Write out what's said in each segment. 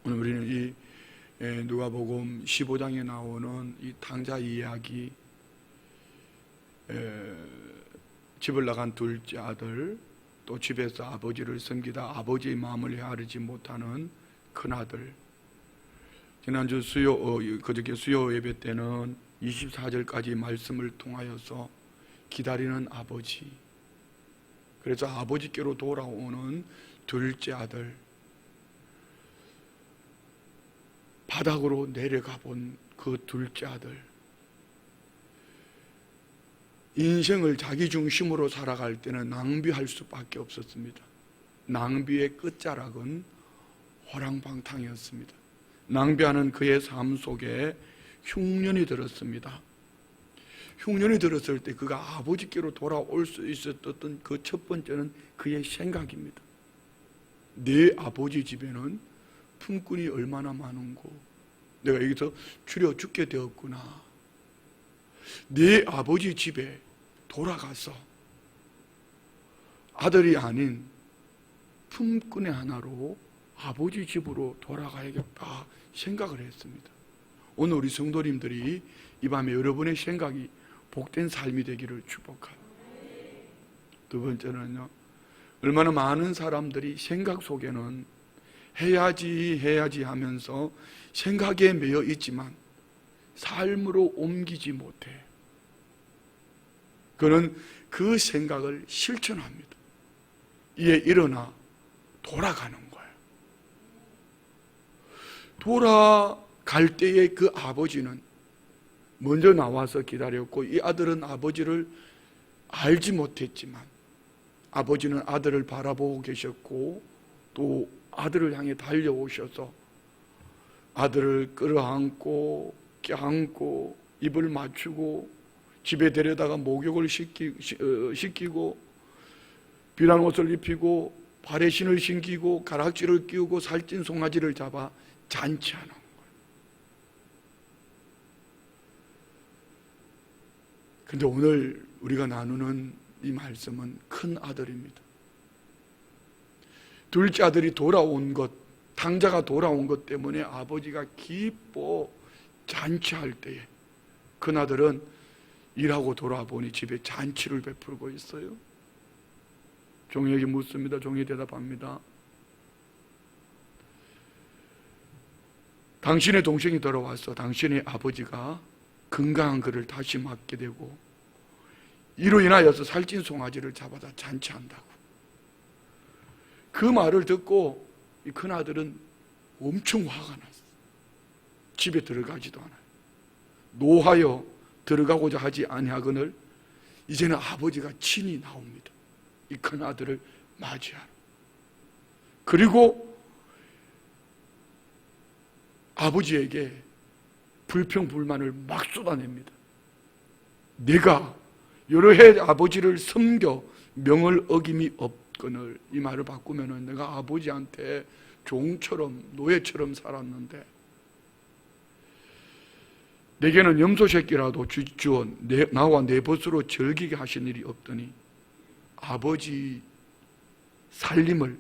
오늘 우리는 이 누가복음 15장에 나오는 이 탕자 이야기, 집을 나간 둘째 아들, 또 집에서 아버지를 섬기다 아버지의 마음을 헤아리지 못하는 큰아들. 지난주 그저께 수요 예배 때는 24절까지 말씀을 통하여서 기다리는 아버지, 그래서 아버지께로 돌아오는 둘째 아들, 바닥으로 내려가 본 그 둘째 아들, 인생을 자기 중심으로 살아갈 때는 낭비할 수밖에 없었습니다. 낭비의 끝자락은 호랑방탕이었습니다. 낭비하는 그의 삶 속에 흉년이 들었습니다. 흉년이 들었을 때 그가 아버지께로 돌아올 수 있었던 그 첫 번째는 그의 생각입니다. 내 아버지 집에는 품꾼이 얼마나 많은고, 내가 여기서 줄여 죽게 되었구나. 내 아버지 집에 돌아가서 아들이 아닌 품꾼의 하나로 아버지 집으로 돌아가야겠다 생각을 했습니다. 오늘 우리 성도님들이 이 밤에 여러분의 생각이 복된 삶이 되기를 축복합니다. 두 번째는요, 얼마나 많은 사람들이 생각 속에는 해야지 하면서 생각에 매여 있지만 삶으로 옮기지 못해. 그는 그 생각을 실천합니다. 이에 일어나 돌아가는 거예요. 돌아갈 때에 그 아버지는 먼저 나와서 기다렸고, 이 아들은 아버지를 알지 못했지만 아버지는 아들을 바라보고 계셨고, 또 아들을 향해 달려오셔서 아들을 끌어안고 껴안고 입을 맞추고 집에 데려다가 목욕을 시키고 비란 옷을 입히고 발에 신을 신기고 가락지를 끼우고 살찐 송아지를 잡아 잔치하는 거예요. 그런데 오늘 우리가 나누는 이 말씀은 큰 아들입니다. 둘째 아들이 돌아온 것, 탕자가 돌아온 것 때문에 아버지가 기뻐 잔치할 때에 큰아들은 일하고 돌아보니 집에 잔치를 베풀고 있어요. 종에게 묻습니다. 종이 대답합니다. 당신의 동생이 돌아와서 당신의 아버지가 건강한 그를 다시 맞게 되고 이로 인하여서 살찐 송아지를 잡아다 잔치한다고. 그 말을 듣고 이 큰아들은 엄청 화가 났어. 집에 들어가지도 않아요. 노하여 들어가고자 하지 아니하거늘 이제는 아버지가 친히 나옵니다. 이 큰아들을 맞이하러. 그리고 아버지에게 불평불만을 막 쏟아냅니다. 내가 여러 해 아버지를 섬겨 명을 어김이 없거늘, 이 말을 바꾸면은 내가 아버지한테 종처럼 노예처럼 살았는데 내게는 염소 새끼라도 주어 나와 내 벗으로 즐기게 하신 일이 없더니 아버지 살림을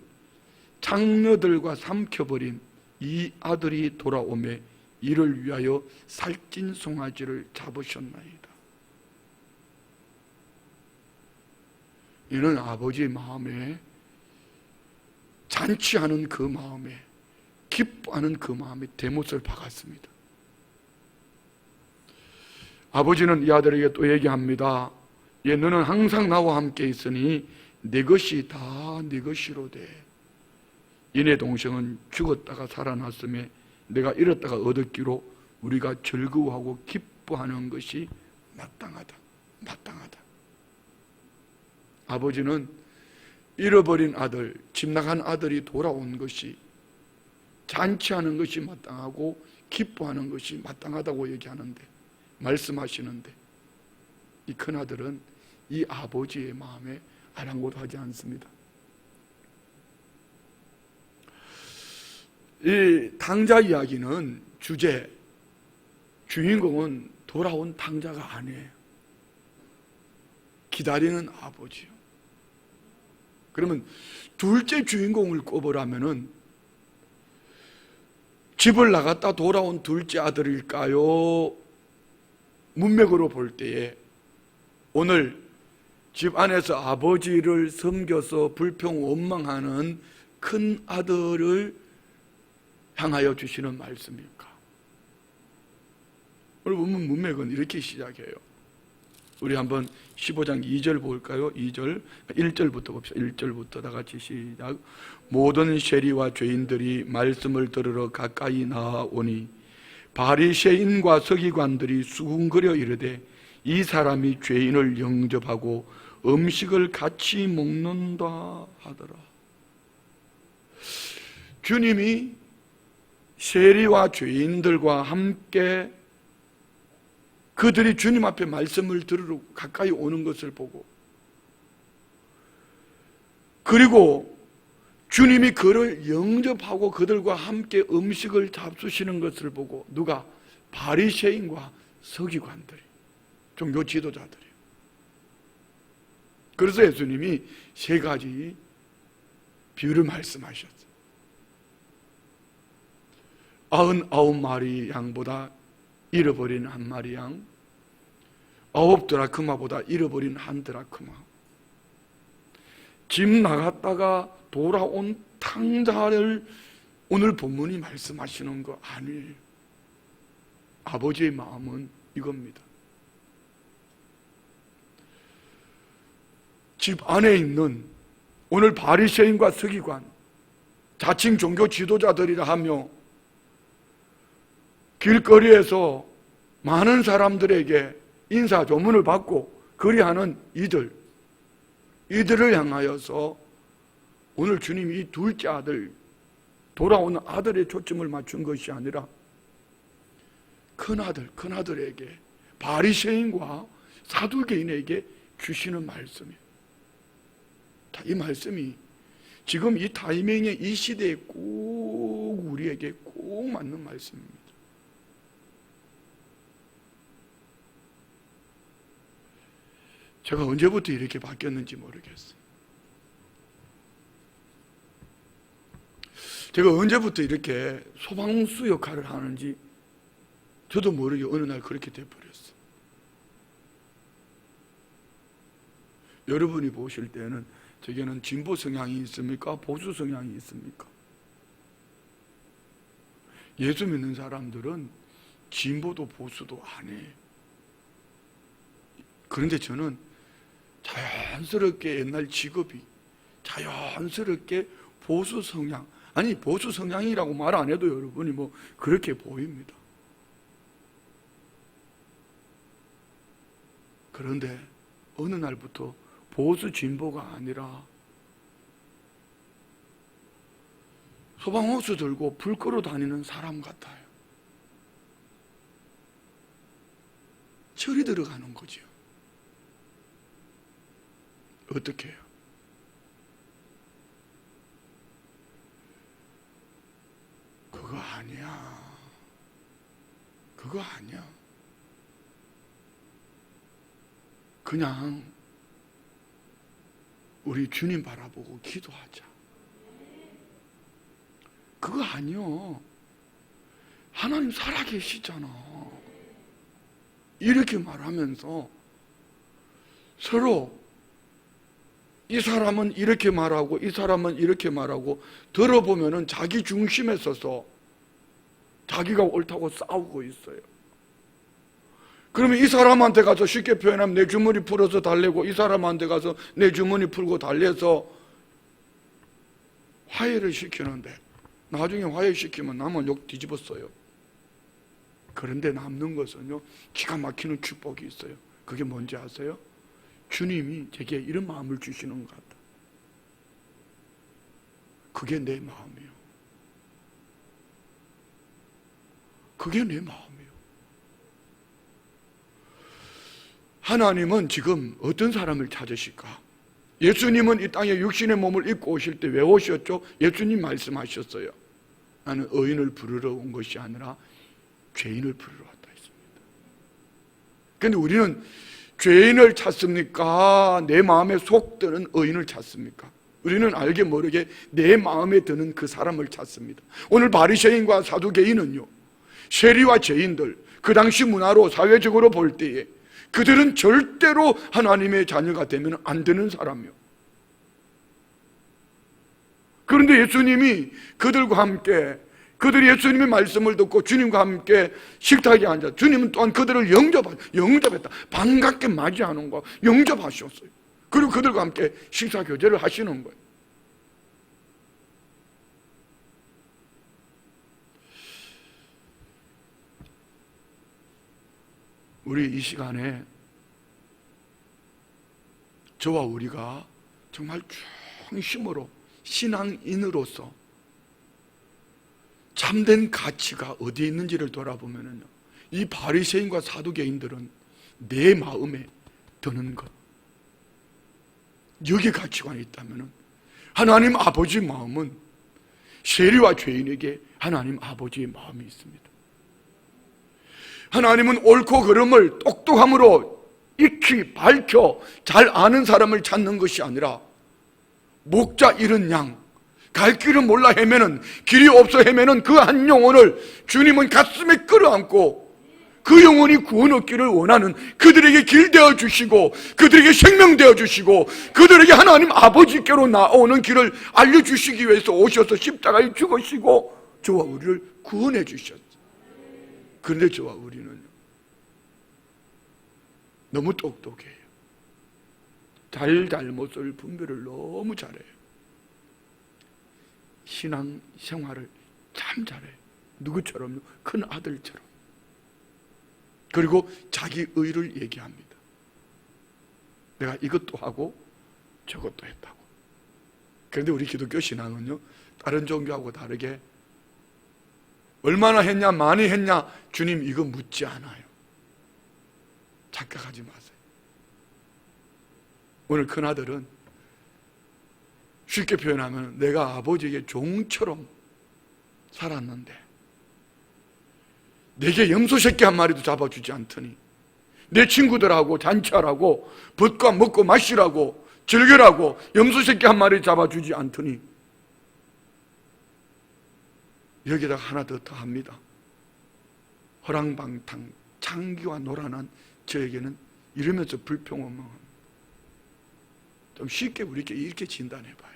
장녀들과 삼켜버린 이 아들이 돌아오매 이를 위하여 살찐 송아지를 잡으셨나이다. 이는 아버지의 마음에, 잔치하는 그 마음에, 기뻐하는 그 마음에 대못을 박았습니다. 아버지는 이 아들에게 또 얘기합니다. 예, 너는 항상 나와 함께 있으니 내 것이 다 네 것이로되 이내 동생은 죽었다가 살아났음에 내가 잃었다가 얻었기로 우리가 즐거워하고 기뻐하는 것이 마땅하다. 아버지는 잃어버린 아들, 집 나간 아들이 돌아온 것이, 잔치하는 것이 마땅하고 기뻐하는 것이 마땅하다고 얘기하는데, 말씀하시는데 이 큰아들은 이 아버지의 마음에 아랑곳하지 않습니다. 이 탕자 이야기는 주인공은 돌아온 탕자가 아니에요. 기다리는 아버지요. 그러면 둘째 주인공을 꼽으라면은 집을 나갔다 돌아온 둘째 아들일까요? 문맥으로 볼 때에 오늘 집 안에서 아버지를 섬겨서 불평 원망하는 큰 아들을 향하여 주시는 말씀입니까? 오늘 본문 문맥은 이렇게 시작해요. 우리 한번 15장 2절 볼까요? 2절, 1절부터 봅시다. 1절부터 다 같이 시작. 모든 세리와 죄인들이 말씀을 들으러 가까이 나아오니 바리새인과 서기관들이 수군거려 이르되 이 사람이 죄인을 영접하고 음식을 같이 먹는다 하더라. 주님이 세리와 죄인들과 함께 그들이 주님 앞에 말씀을 들으러 가까이 오는 것을 보고, 그리고 주님이 그를 영접하고 그들과 함께 음식을 잡수시는 것을 보고, 누가? 바리새인과 서기관들이, 종교 지도자들이요. 그래서 예수님이 세 가지 비유를 말씀하셨어요. 99마리 양보다 잃어버린 한 마리 양, 9드라크마보다 잃어버린 한 드라크마, 집 나갔다가 돌아온 탕자를 오늘 본문이 말씀하시는 거 아니에요. 아버지의 마음은 이겁니다. 집 안에 있는 오늘 바리새인과 서기관, 자칭 종교 지도자들이라 하며 길거리에서 많은 사람들에게 인사 조문을 받고 거래하는 이들을 향하여서 오늘 주님이 이 둘째 아들, 돌아오는 아들의 초점을 맞춘 것이 아니라 큰아들에게, 바리새인과 사두개인에게 주시는 말씀이에요. 이 말씀이 지금 이 타이밍에, 이 시대에 꼭 우리에게 꼭 맞는 말씀입니다. 제가 언제부터 이렇게 바뀌었는지 모르겠어요. 제가 언제부터 이렇게 소방수 역할을 하는지 저도 모르게 어느 날 그렇게 돼버렸어요. 여러분이 보실 때는 저게는 진보 성향이 있습니까? 보수 성향이 있습니까? 예수 믿는 사람들은 진보도 보수도 아니에요. 그런데 저는 자연스럽게 옛날 직업이 자연스럽게 보수 성향, 아니 보수 성향이라고 말 안 해도 여러분이 뭐 그렇게 보입니다. 그런데 어느 날부터 보수 진보가 아니라 소방호수 들고 불 끄러 다니는 사람 같아요. 철이 들어가는 거죠. 어떻게 해요? 그거 아니야. 그거 아니야. 그냥 우리 주님 바라보고 기도하자. 그거 아니요. 하나님 살아계시잖아. 이렇게 말하면서 서로 이 사람은 이렇게 말하고 이 사람은 이렇게 말하고 들어보면은 자기 중심에 서서 자기가 옳다고 싸우고 있어요. 그러면 이 사람한테 가서 쉽게 표현하면 내 주머니 풀어서 달래고 이 사람한테 가서 내 주머니 풀고 달래서 화해를 시키는데 나중에 화해시키면 남은 욕 뒤집었어요. 그런데 남는 것은요, 기가 막히는 축복이 있어요. 그게 뭔지 아세요? 주님이 제게 이런 마음을 주시는 것 같다. 그게 내 마음이에요. 그게 내 마음이에요. 하나님은 지금 어떤 사람을 찾으실까? 예수님은 이 땅에 육신의 몸을 입고 오실 때 왜 오셨죠? 예수님 말씀하셨어요. 나는 의인을 부르러 온 것이 아니라 죄인을 부르러 왔다 했습니다. 그런데 우리는 죄인을 찾습니까? 내 마음에 속 드는 의인을 찾습니까? 우리는 알게 모르게 내 마음에 드는 그 사람을 찾습니다. 오늘 바리새인과 사두개인은요, 세리와 죄인들, 그 당시 문화로 사회적으로 볼 때에 그들은 절대로 하나님의 자녀가 되면 안 되는 사람이요. 그런데 예수님이 그들과 함께, 그들이 예수님의 말씀을 듣고 주님과 함께 식탁에 앉아, 주님은 또한 그들을 영접했다. 반갑게 맞이하는 거, 영접하셨어요. 그리고 그들과 함께 식사 교제를 하시는 거예요. 우리 이 시간에 저와 우리가 정말 중심으로 신앙인으로서 참된 가치가 어디에 있는지를 돌아보면요, 이 바리새인과 사두개인들은 내 마음에 드는 것, 여기 가치관이 있다면 하나님 아버지 마음은 세리와 죄인에게 하나님 아버지의 마음이 있습니다. 하나님은 옳고 그름을 똑똑함으로 익히 밝혀 잘 아는 사람을 찾는 것이 아니라 목자 잃은 양, 갈 길을 몰라 헤매는, 길이 없어 헤매는 그 한 영혼을 주님은 가슴에 끌어안고 그 영혼이 구원 얻기를 원하는 그들에게 길 되어 주시고, 그들에게 생명 되어 주시고, 그들에게 하나님 아버지께로 나오는 길을 알려주시기 위해서 오셔서 십자가에 죽으시고 저와 우리를 구원해 주셨죠. 그런데 저와 우리는 너무 똑똑해요. 잘못을 분별을 너무 잘해요. 신앙 생활을 참 잘해요. 누구처럼요? 큰 아들처럼. 그리고 자기 의를 얘기합니다. 내가 이것도 하고 저것도 했다고. 그런데 우리 기독교 신앙은요, 다른 종교하고 다르게 얼마나 했냐, 많이 했냐, 주님 이거 묻지 않아요. 착각하지 마세요. 오늘 큰아들은 쉽게 표현하면 내가 아버지에게 종처럼 살았는데 내게 염소 새끼 한 마리도 잡아주지 않더니, 내 친구들하고 잔치하라고 벗과 먹고 마시라고 즐겨라고 염소 새끼 한 마리 잡아주지 않더니, 여기다가 하나 더 합니다. 허랑방탕 창기와 노란한 저에게는 이러면서 불평하면 좀 쉽게 우리께 이렇게 진단해봐요.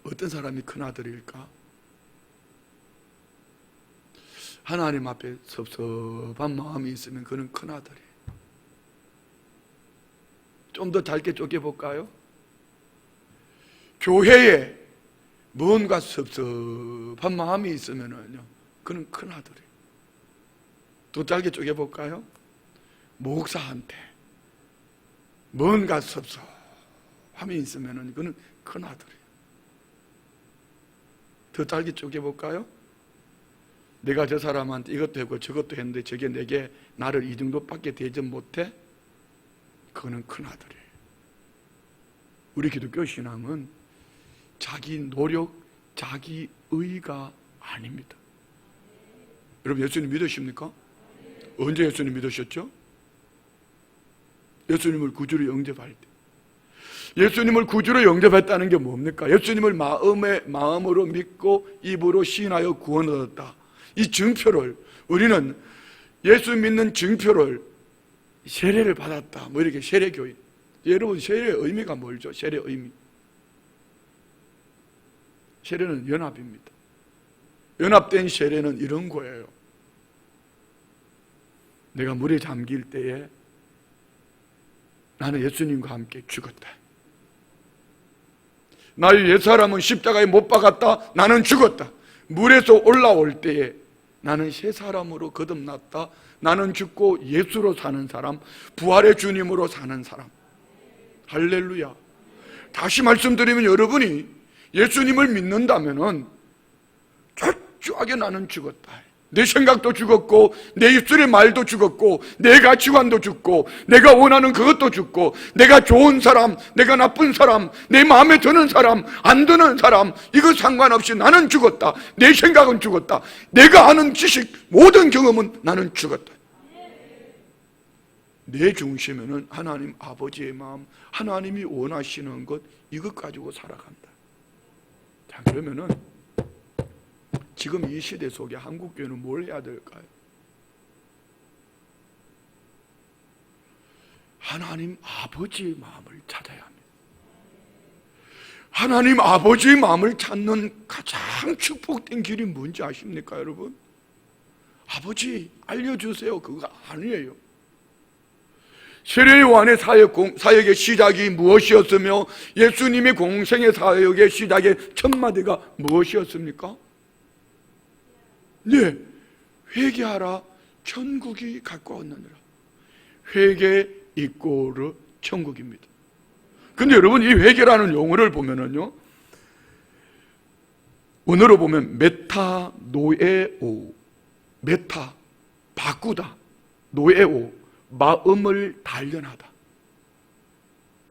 어떤 사람이 큰아들일까? 하나님 앞에 섭섭한 마음이 있으면 그는 큰아들이에요. 좀 더 짧게 쪼개볼까요? 교회에 뭔가 섭섭한 마음이 있으면요, 그는 큰아들이에요. 더 짧게 쪼개볼까요? 목사한테 뭔가 섭섭함이 있으면은 그는 큰아들이에요. 더 짧게 쪼개볼까요? 내가 저 사람한테 이것도 했고 저것도 했는데 저게 내게 나를 이 정도밖에 대접 못해? 그거는 큰아들이에요. 우리 기독교 신앙은 자기 노력, 자기 의가 아닙니다. 여러분 예수님 믿으십니까? 언제 예수님 믿으셨죠? 예수님을 구주로 영접할 때. 예수님을 구주로 영접했다는 게 뭡니까? 예수님을 마음으로 믿고 입으로 시인하여 구원 얻었다. 이 증표를, 우리는 예수 믿는 증표를 세례를 받았다, 뭐 이렇게 세례교인. 여러분 세례의 의미가 뭘죠? 세례의 의미, 세례는 연합입니다. 연합된 세례는 이런 거예요. 내가 물에 잠길 때에 나는 예수님과 함께 죽었다. 나의 옛사람은 십자가에 못 박았다. 나는 죽었다. 물에서 올라올 때에 나는 새 사람으로 거듭났다. 나는 죽고 예수로 사는 사람, 부활의 주님으로 사는 사람. 할렐루야. 다시 말씀드리면 여러분이 예수님을 믿는다면은 철저하게 나는 죽었다. 내 생각도 죽었고, 내 입술의 말도 죽었고, 내 가치관도 죽고, 내가 원하는 그것도 죽고, 내가 좋은 사람, 내가 나쁜 사람, 내 마음에 드는 사람, 안 드는 사람, 이거 상관없이 나는 죽었다. 내 생각은 죽었다. 내가 아는 지식, 모든 경험은 나는 죽었다. 내 중심에는 하나님 아버지의 마음, 하나님이 원하시는 것, 이것 가지고 살아간다. 자, 그러면은 지금 이 시대 속에 한국교회는 뭘 해야 될까요? 하나님 아버지의 마음을 찾아야 합니다. 하나님 아버지의 마음을 찾는 가장 축복된 길이 뭔지 아십니까, 여러분? 아버지 알려주세요, 그거 아니에요. 세례 요한의 사역의 시작이 무엇이었으며 예수님의 공생의 사역의 시작의 첫 마디가 무엇이었습니까? 네, 회개하라, 천국이 가까웠느니라. 회개 이꼬르 천국입니다. 근데 여러분, 이 회개라는 용어를 보면은요, 원어로 보면 메타 노에오, 메타 바꾸다, 노에오 마음을 단련하다.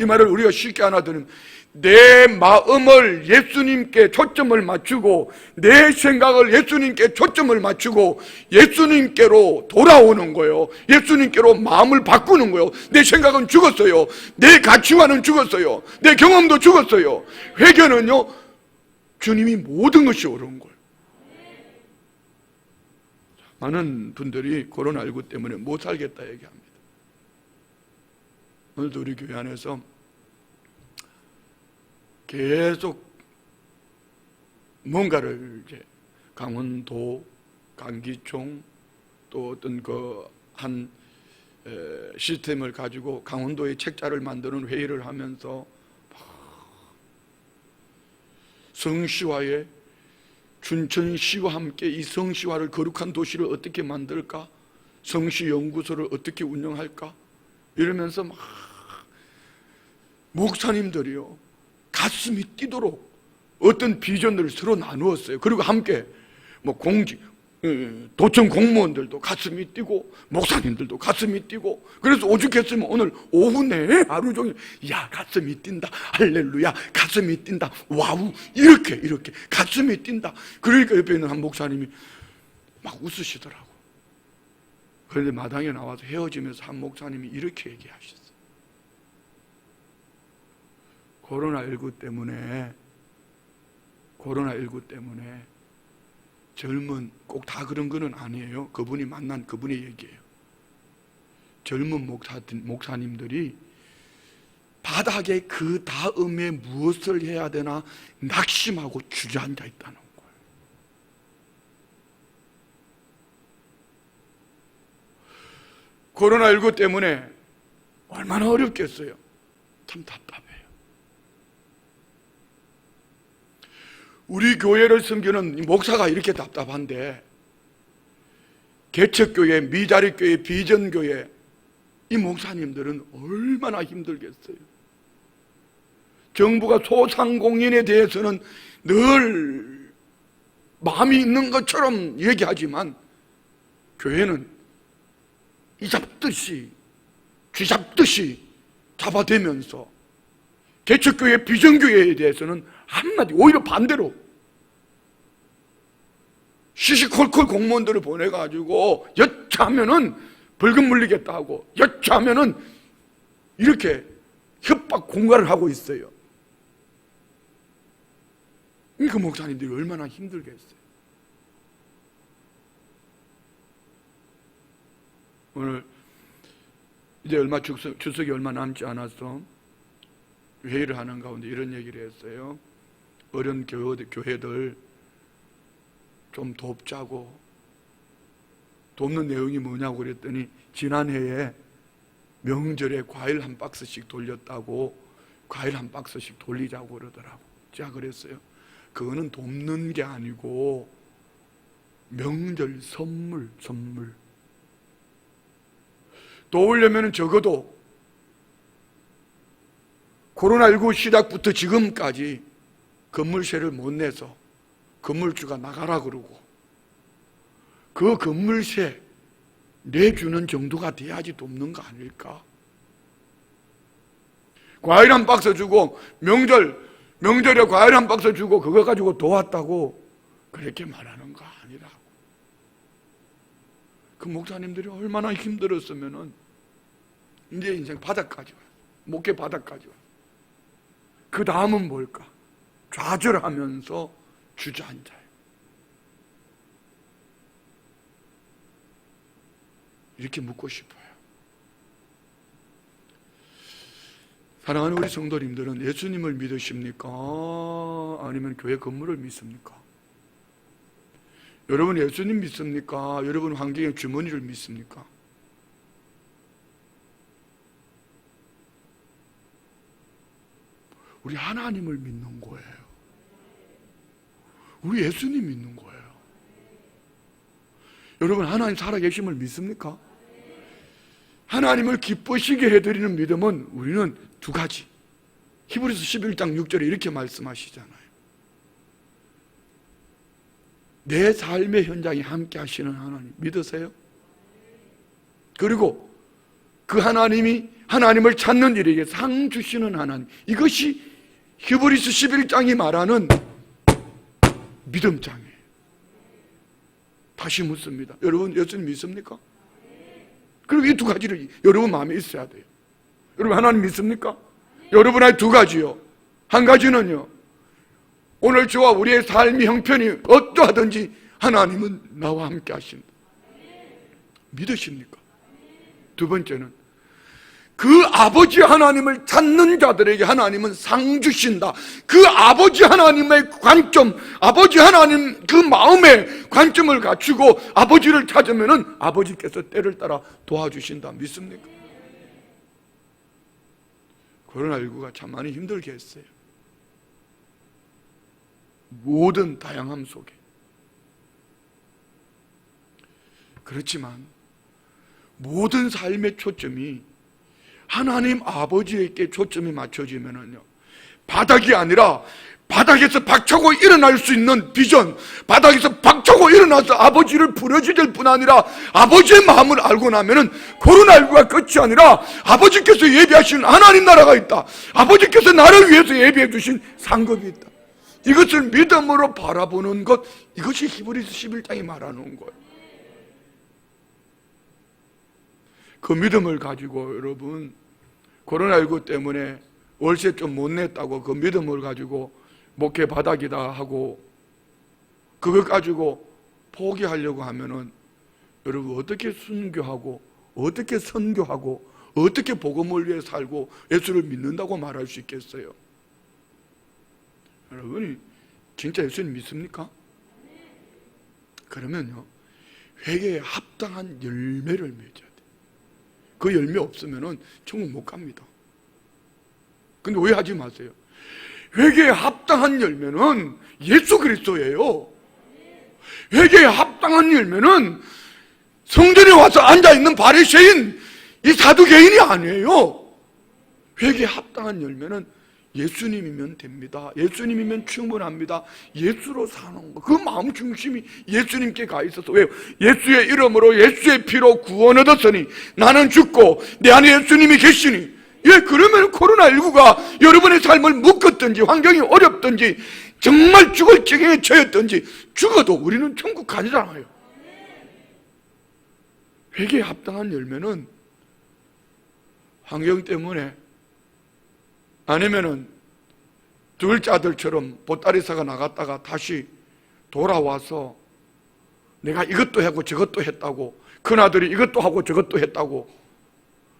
이 말을 우리가 쉽게 알아들으면 내 마음을 예수님께 초점을 맞추고 내 생각을 예수님께 초점을 맞추고 예수님께로 돌아오는 거예요. 예수님께로 마음을 바꾸는 거예요. 내 생각은 죽었어요. 내 가치관은 죽었어요. 내 경험도 죽었어요. 회개는요, 주님이 모든 것이 옳은 거예요. 많은 분들이 코로나19 때문에 못 살겠다 얘기합니다. 오늘도 우리 교회 안에서 계속 뭔가를 이제 강원도, 강기총 또 어떤 한 시스템을 가지고 강원도의 책자를 만드는 회의를 하면서 성시화에 춘천시와 함께 이 성시화를 거룩한 도시를 어떻게 만들까? 성시연구소를 어떻게 운영할까? 이러면서 막 목사님들이요, 가슴이 뛰도록 어떤 비전들을 서로 나누었어요. 그리고 함께 도청 공무원들도 가슴이 뛰고 목사님들도 가슴이 뛰고, 그래서 오죽했으면 오늘 오후 내에 하루 종일 야 가슴이 뛴다, 할렐루야, 가슴이 뛴다, 와우, 이렇게 가슴이 뛴다. 그러니까 옆에 있는 한 목사님이 막 웃으시더라고. 그런데 마당에 나와서 헤어지면서 한 목사님이 이렇게 얘기하셨어요. 코로나19 때문에 젊은, 꼭 다 그런 거는 아니에요. 그분이 만난 그분의 얘기예요. 젊은 목사님들이 바닥에 그 다음에 무엇을 해야 되나 낙심하고 주저앉아 있다는 거예요. 코로나19 때문에 얼마나 어렵겠어요. 참 답답해요. 우리 교회를 섬기는 목사가 이렇게 답답한데 개척교회, 미자립교회, 비전교회 이 목사님들은 얼마나 힘들겠어요. 정부가 소상공인에 대해서는 늘 마음이 있는 것처럼 얘기하지만 교회는 쥐잡듯이 잡아대면서 개척교회, 비전교회에 대해서는 한마디, 오히려 반대로 시시콜콜 공무원들을 보내가지고 여차하면은 벌금 물리겠다 하고 여차하면은 이렇게 협박 공갈을 하고 있어요. 그 목사님들이 얼마나 힘들겠어요. 오늘 이제 추석이 얼마 남지 않아서 회의를 하는 가운데 이런 얘기를 했어요. 어린 교회들 좀 돕자고. 돕는 내용이 뭐냐고 그랬더니 지난해에 명절에 과일 한 박스씩 돌렸다고 과일 한 박스씩 돌리자고 그러더라고. 제가 그랬어요. 그거는 돕는 게 아니고 명절 선물. 도우려면 적어도 코로나19 시작부터 지금까지 건물세를 못 내서 건물주가 나가라 그러고 그 건물세 내주는 정도가 돼야지 돕는 거 아닐까? 과일 한 박스 주고 명절에 과일 한 박스 주고 그거 가지고 도왔다고 그렇게 말하는 거 아니라고. 그 목사님들이 얼마나 힘들었으면은 이제 인생 바닥까지 와요. 목회 바닥까지 와요. 그 다음은 뭘까? 좌절하면서 주저앉아요. 이렇게 묻고 싶어요. 사랑하는 우리 성도님들은 예수님을 믿으십니까? 아니면 교회 건물을 믿습니까? 여러분 예수님 믿습니까? 여러분 환경의 주머니를 믿습니까? 우리 하나님을 믿는 거예요. 우리 예수님 믿는 거예요. 여러분 하나님 살아계심을 믿습니까? 하나님을 기쁘시게 해드리는 믿음은 우리는 두 가지. 히브리서 11장 6절에 이렇게 말씀하시잖아요. 내 삶의 현장에 함께 하시는 하나님 믿으세요? 그리고 그 하나님이 하나님을 찾는 이에게 상 주시는 하나님, 이것이 히브리서 11장이 말하는 믿음장이에요. 다시 묻습니다. 여러분 예수님 믿습니까? 그리고 이 두 가지를 여러분 마음에 있어야 돼요. 여러분 하나님 믿습니까? 여러분의 두 가지요. 한 가지는요, 오늘 저와 우리의 삶의 형편이 어떠하든지 하나님은 나와 함께 하신다. 믿으십니까? 두 번째는 그 아버지 하나님을 찾는 자들에게 하나님은 상 주신다. 그 아버지 하나님의 관점, 아버지 하나님 그 마음의 관점을 갖추고 아버지를 찾으면은 아버지께서 때를 따라 도와주신다. 믿습니까? 코로나19가 참 많이 힘들게 했어요. 모든 다양함 속에. 그렇지만 모든 삶의 초점이 하나님 아버지에게 초점이 맞춰지면은요, 바닥이 아니라 바닥에서 박차고 일어날 수 있는 비전, 바닥에서 박차고 일어나서 아버지를 부르짖을 뿐 아니라 아버지의 마음을 알고 나면은 코로나19가 끝이 아니라 아버지께서 예비하신 하나님 나라가 있다. 아버지께서 나를 위해서 예비해 주신 상급이 있다. 이것을 믿음으로 바라보는 것, 이것이 히브리서 11장이 말하는 거예요. 그 믿음을 가지고 여러분 코로나19 때문에 월세 좀 못 냈다고 그 믿음을 가지고 목회 바닥이다 하고 그걸 가지고 포기하려고 하면은 여러분 어떻게 순교하고 어떻게 선교하고 어떻게 복음을 위해 살고 예수를 믿는다고 말할 수 있겠어요? 여러분이 진짜 예수님 믿습니까? 그러면요, 회개에 합당한 열매를 맺어야 돼. 그 열매 없으면은 천국 못 갑니다. 근데 오해하지 마세요. 회개에 합당한 열매는 예수 그리스도예요. 회개에 합당한 열매는 성전에 와서 앉아있는 바리새인, 이 사두개인이 아니에요. 회개에 합당한 열매는 예수님이면 됩니다. 예수님이면 충분합니다. 예수로 사는 거, 그 마음 중심이 예수님께 가 있어서. 왜요? 예수의 이름으로 예수의 피로 구원 얻었으니 나는 죽고 내 안에 예수님이 계시니. 예, 그러면 코로나19가 여러분의 삶을 묶었든지 환경이 어렵든지 정말 죽을 지경에 처했든지 죽어도 우리는 천국 가잖아요. 회개에 합당한 열매는 환경 때문에 아니면은 둘째 아들처럼 보따리사가 나갔다가 다시 돌아와서 내가 이것도 하고 저것도 했다고, 큰아들이 이것도 하고 저것도 했다고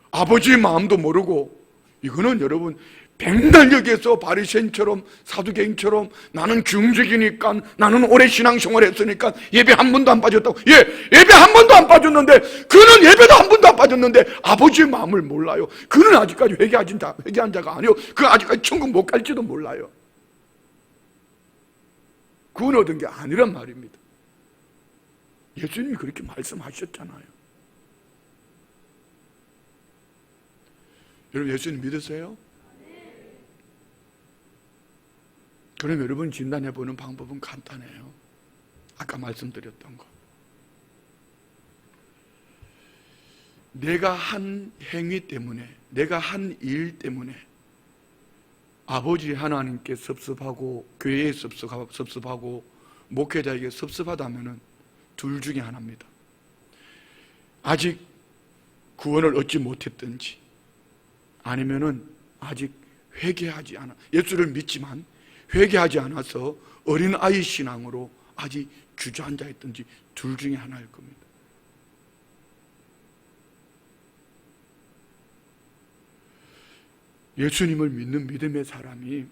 아버지의 마음도 모르고, 이거는 여러분 백날역에서 바리새인처럼 사두개인처럼 나는 중직이니까, 나는 오래 신앙생활 했으니까 예배 한 번도 안 빠졌다고. 예, 예배 한 번도 안 빠졌는데, 그는 예배도 한 번도 안 빠졌는데 아버지의 마음을 몰라요. 그는 아직까지 회개한 자가 아니요, 그 아직까지 천국 못 갈지도 몰라요. 구원 얻은 게 아니란 말입니다. 예수님이 그렇게 말씀하셨잖아요. 여러분 예수님 믿으세요? 그럼 여러분 진단해보는 방법은 간단해요. 아까 말씀드렸던 거. 내가 한 행위 때문에, 내가 한 일 때문에 아버지 하나님께 섭섭하고 교회에 섭섭하고 목회자에게 섭섭하다면은 둘 중에 하나입니다. 아직 구원을 얻지 못했든지 아니면은 아직 회개하지 않아, 예수를 믿지만 회개하지 않아서 어린아이 신앙으로 아직 주저앉아 있든지 둘 중에 하나일 겁니다. 예수님을 믿는 믿음의 사람이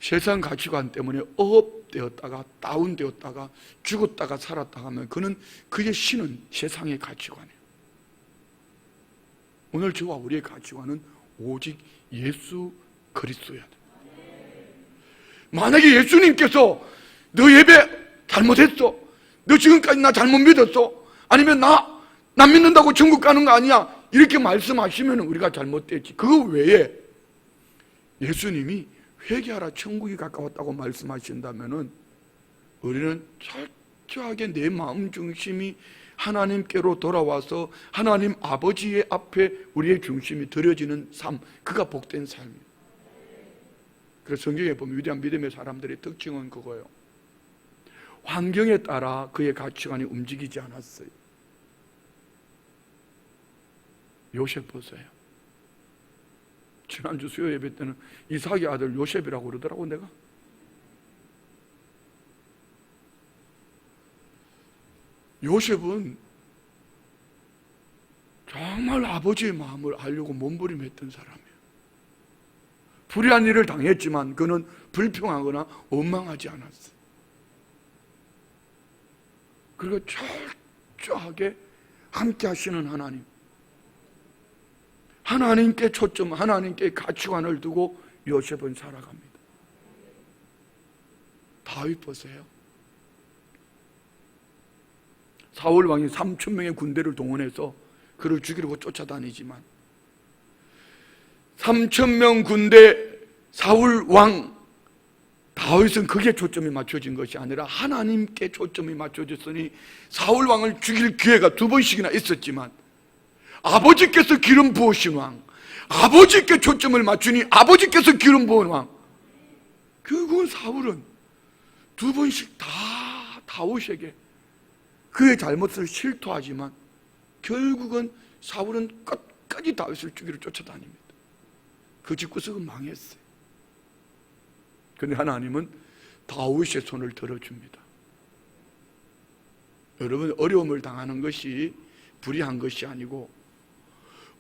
세상 가치관 때문에 업되었다가 다운되었다가 죽었다가 살았다가 하면 그의 신은 세상의 가치관이에요. 오늘 저와 우리의 가치관은 오직 예수 그리스도야 돼. 만약에 예수님께서 너 예배 잘못했어, 너 지금까지 나 잘못 믿었어, 아니면 나 믿는다고 천국 가는 거 아니야, 이렇게 말씀하시면 우리가 잘못됐지. 그거 외에 예수님이 회개하라 천국이 가까웠다고 말씀하신다면 우리는 철저하게 내 마음 중심이 하나님께로 돌아와서 하나님 아버지의 앞에 우리의 중심이 드려지는 삶, 그가 복된 삶이에요. 그래서 성경에 보면 위대한 믿음의 사람들의 특징은 그거예요. 환경에 따라 그의 가치관이 움직이지 않았어요. 요셉 보세요. 지난주 수요 예배 때는 이삭의 아들 요셉이라고 그러더라고. 내가 요셉은 정말 아버지의 마음을 알려고 몸부림했던 사람이에요. 불의한 일을 당했지만 그는 불평하거나 원망하지 않았어요. 그리고 철저하게 함께 하시는 하나님, 하나님께 초점, 하나님께 가치관을 두고 요셉은 살아갑니다. 다윗 보세요. 사울 왕이 3,000명의 군대를 동원해서 그를 죽이려고 쫓아다니지만 3,000명 군대 사울 왕 다윗은 그게 초점이 맞춰진 것이 아니라 하나님께 초점이 맞춰졌으니 사울 왕을 죽일 기회가 2번씩이나 있었지만 아버지께서 기름 부으신 왕, 아버지께 초점을 맞추니 아버지께서 기름 부은 왕, 결국은 사울은 2번씩 다 다윗에게 그의 잘못을 실토하지만 결국은 사울은 끝까지 다윗을 죽이러 쫓아다닙니다. 그 집구석은 망했어요. 그런데 하나님은 다윗의 손을 들어줍니다. 여러분, 어려움을 당하는 것이 불의한 것이 아니고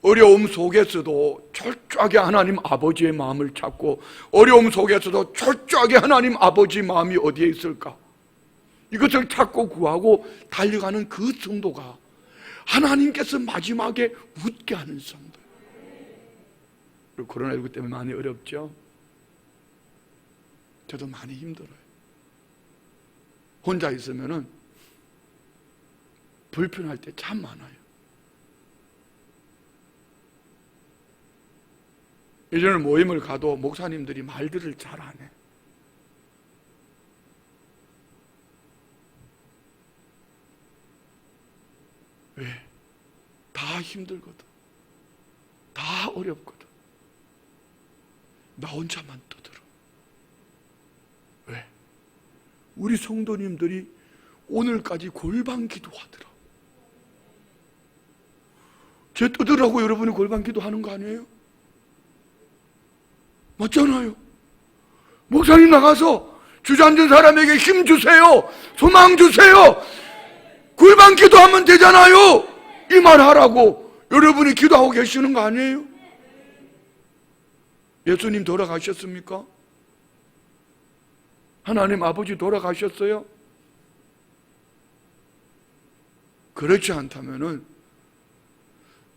어려움 속에서도 철저하게 하나님 아버지의 마음을 찾고 어려움 속에서도 철저하게 하나님 아버지의 마음이 어디에 있을까, 이것을 찾고 구하고 달려가는 그 성도가 하나님께서 마지막에 웃게 하는 성도. 코로나19 때문에 많이 어렵죠. 저도 많이 힘들어요. 혼자 있으면은 불편할 때 참 많아요. 예전에 모임을 가도 목사님들이 말들을 잘 안 해. 왜? 다 힘들거든. 다 어렵거든. 나 혼자만 떠들어. 왜? 우리 성도님들이 오늘까지 골방 기도하더라. 제 떠들라고 여러분이 골방 기도하는 거 아니에요? 맞잖아요. 목사님 나가서 주저앉은 사람에게 힘 주세요, 소망 주세요, 골방 기도하면 되잖아요, 이 말 하라고 여러분이 기도하고 계시는 거 아니에요? 예수님 돌아가셨습니까? 하나님 아버지 돌아가셨어요? 그렇지 않다면은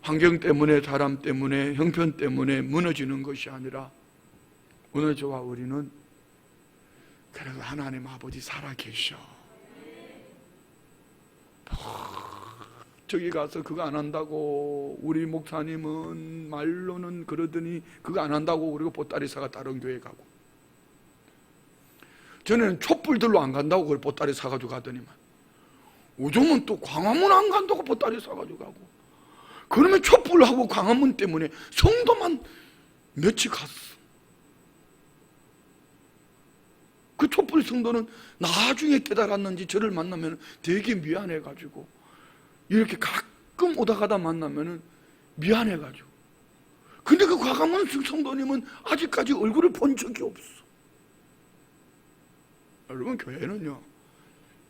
환경 때문에, 사람 때문에, 형편 때문에 무너지는 것이 아니라 오늘 저와 우리는 그래도 하나님 아버지 살아계셔. 저기 가서 그거 안 한다고 우리 목사님은 말로는 그러더니 그거 안 한다고 그리고 보따리사가 다른 교회 가고, 전에는 촛불들로 안 간다고 그걸 보따리 사가지고 가더니만 요즘은 또 광화문 안 간다고 보따리 사가지고 가고, 그러면 촛불하고 광화문 때문에 성도만 며칠 갔어. 그 촛불 성도는 나중에 깨달았는지 저를 만나면 되게 미안해가지고, 이렇게 가끔 오다 가다 만나면 미안해가지고 근데 그 과감한 성도님은 아직까지 얼굴을 본 적이 없어. 여러분, 교회는요,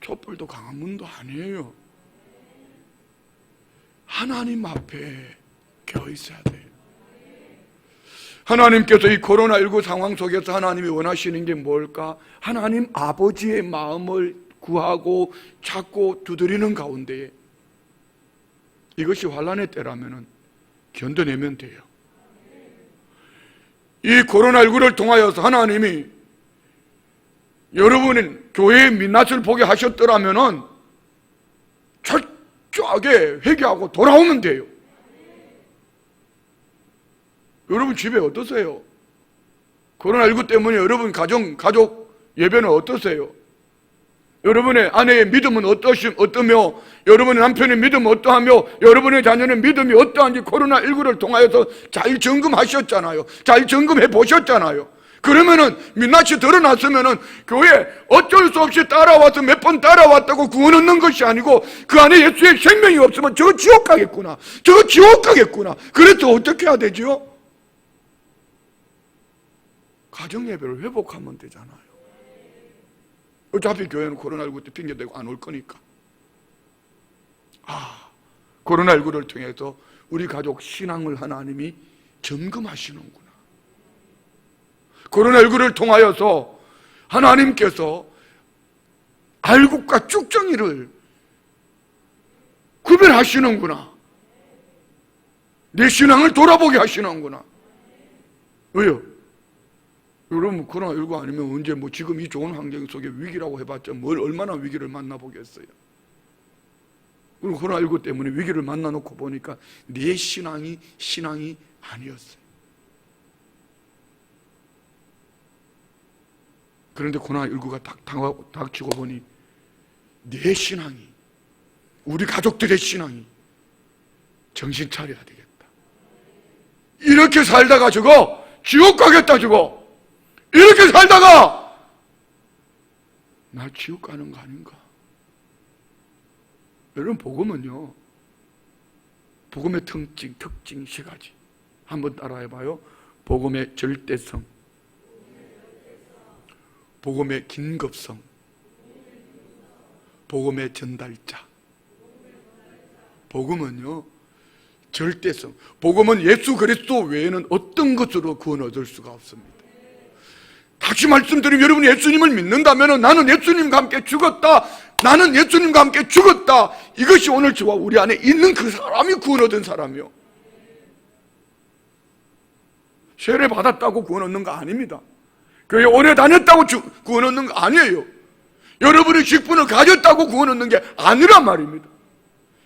촛불도 강화문도 아니에요. 하나님 앞에 겨 있어야 돼요. 하나님께서 이 코로나19 상황 속에서 하나님이 원하시는 게 뭘까? 하나님 아버지의 마음을 구하고 찾고 두드리는 가운데에 이것이 환난의 때라면 견뎌내면 돼요. 이 코로나19를 통하여서 하나님이 여러분은 교회의 민낯을 보게 하셨더라면 철저하게 회개하고 돌아오면 돼요. 여러분 집에 어떠세요? 코로나19 때문에 여러분 가족 예배는 어떠세요? 여러분의 아내의 믿음은 어떠며, 여러분의 남편의 믿음은 어떠하며, 여러분의 자녀의 믿음이 어떠한지 코로나19를 통하여서 잘 점검하셨잖아요. 잘 점검해 보셨잖아요. 그러면은 민낯이 드러났으면은 교회 어쩔 수 없이 따라와서 몇 번 따라왔다고 구원 얻는 것이 아니고 그 안에 예수의 생명이 없으면 저거 지옥 가겠구나. 저거 지옥 가겠구나. 그래서 어떻게 해야 되죠? 가정예배를 회복하면 되잖아요. 어차피 교회는 코로나19 때 핑계대고 안 올 거니까. 코로나19를 통해서 우리 가족 신앙을 하나님이 점검하시는구나. 코로나19를 통하여서 하나님께서 알곡과 쭉정이를 구별하시는구나. 내 신앙을 돌아보게 하시는구나. 왜요? 여러분, 코로나19 아니면 언제 지금 이 좋은 환경 속에 위기라고 해봤자 뭘 얼마나 위기를 만나보겠어요. 그리고 코로나19 때문에 위기를 만나놓고 보니까 내 신앙이 아니었어요. 그런데 코로나19가 닥치고 보니 내 신앙이, 우리 가족들의 신앙이 정신 차려야 되겠다. 이렇게 살다가 저거 지옥 가겠다. 저거 이렇게 살다가 나 지옥 가는 거 아닌가? 여러분, 복음은요, 복음의 특징 세 가지 한번 따라해봐요. 복음의 절대성, 복음의 긴급성, 복음의 전달자. 복음은요, 절대성. 복음은 예수 그리스도 외에는 어떤 것으로 구원 얻을 수가 없습니다. 다시 말씀드리면, 여러분이 예수님을 믿는다면 나는 예수님과 함께 죽었다, 나는 예수님과 함께 죽었다, 이것이 오늘 저와 우리 안에 있는 그 사람이 구원 얻은 사람이요. 세례 받았다고 구원 얻는 거 아닙니다. 교회 오래 다녔다고 구원 얻는 거 아니에요. 여러분이 직분을 가졌다고 구원 얻는 게 아니란 말입니다.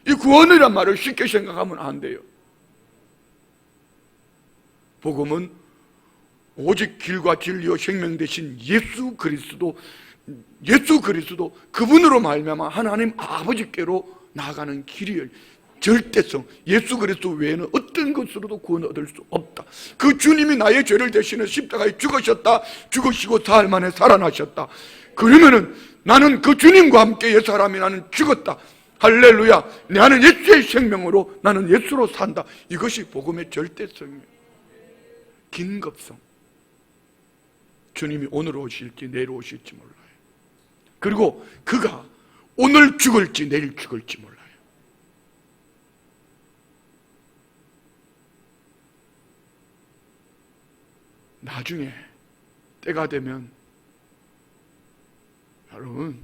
이 구원이란 말을 쉽게 생각하면 안 돼요. 복음은 오직 길과 진리와 생명 되신 예수 그리스도 그분으로 말미암아 하나님 아버지께로 나아가는 길이에요. 절대성, 예수 그리스도 외에는 어떤 것으로도 구원 얻을 수 없다. 그 주님이 나의 죄를 대신해 십자가에 죽으셨다, 죽으시고 사흘 만에 살아나셨다. 그러면은 나는 그 주님과 함께 옛 사람이 나는 죽었다. 할렐루야. 나는 예수의 생명으로, 나는 예수로 산다. 이것이 복음의 절대성이에요. 긴급성. 주님이 오늘 오실지 내일 오실지 몰라요. 그리고 그가 오늘 죽을지 내일 죽을지 몰라요. 나중에 때가 되면 여러분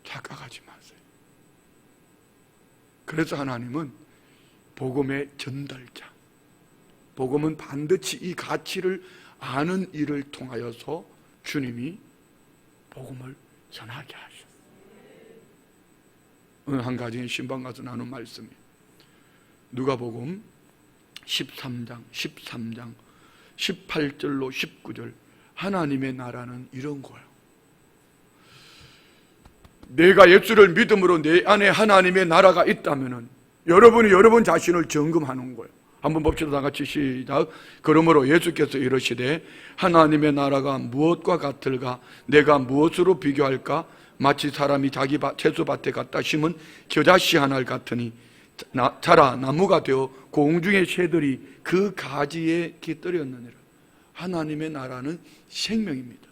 착각하지 마세요. 그래서 하나님은 복음의 전달자, 복음은 반드시 이 가치를 아는 일을 통하여서 주님이 복음을 전하게 하셨어요. 오늘 한 가지 신방 가서 나눈 말씀이 누가복음 13장 18절로 19절. 하나님의 나라는 이런 거예요. 내가 예수를 믿음으로 내 안에 하나님의 나라가 있다면 여러분이 여러분 자신을 점검하는 거예요. 한번 봅시다. 다 같이 시작. 그러므로 예수께서 이르시되 하나님의 나라가 무엇과 같을까? 내가 무엇으로 비교할까? 마치 사람이 자기 채소밭에 갖다 심은 겨자씨 하나를 같으니 자라 나무가 되어 공중의 새들이 그 가지에 깃들였느니라. 하나님의 나라는 생명입니다.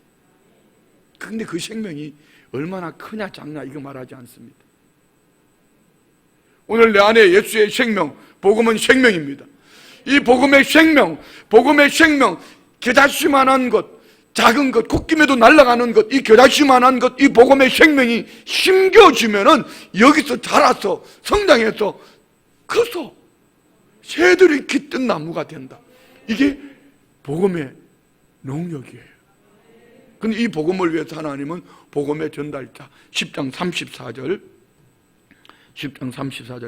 그런데 그 생명이 얼마나 크냐 작냐 이거 말하지 않습니다. 오늘 내 안에 예수의 생명, 복음은 생명입니다. 이 복음의 생명, 겨자씨만한 것, 작은 것, 콧김에도 날아가는 것, 이 겨자씨만한 것, 이 복음의 생명이 심겨지면은 여기서 자라서 성장해서 커서 새들이 깃든 나무가 된다. 이게 복음의 농력이에요. 근데 이 복음을 위해서 하나님은 복음의 전달자 10장 34절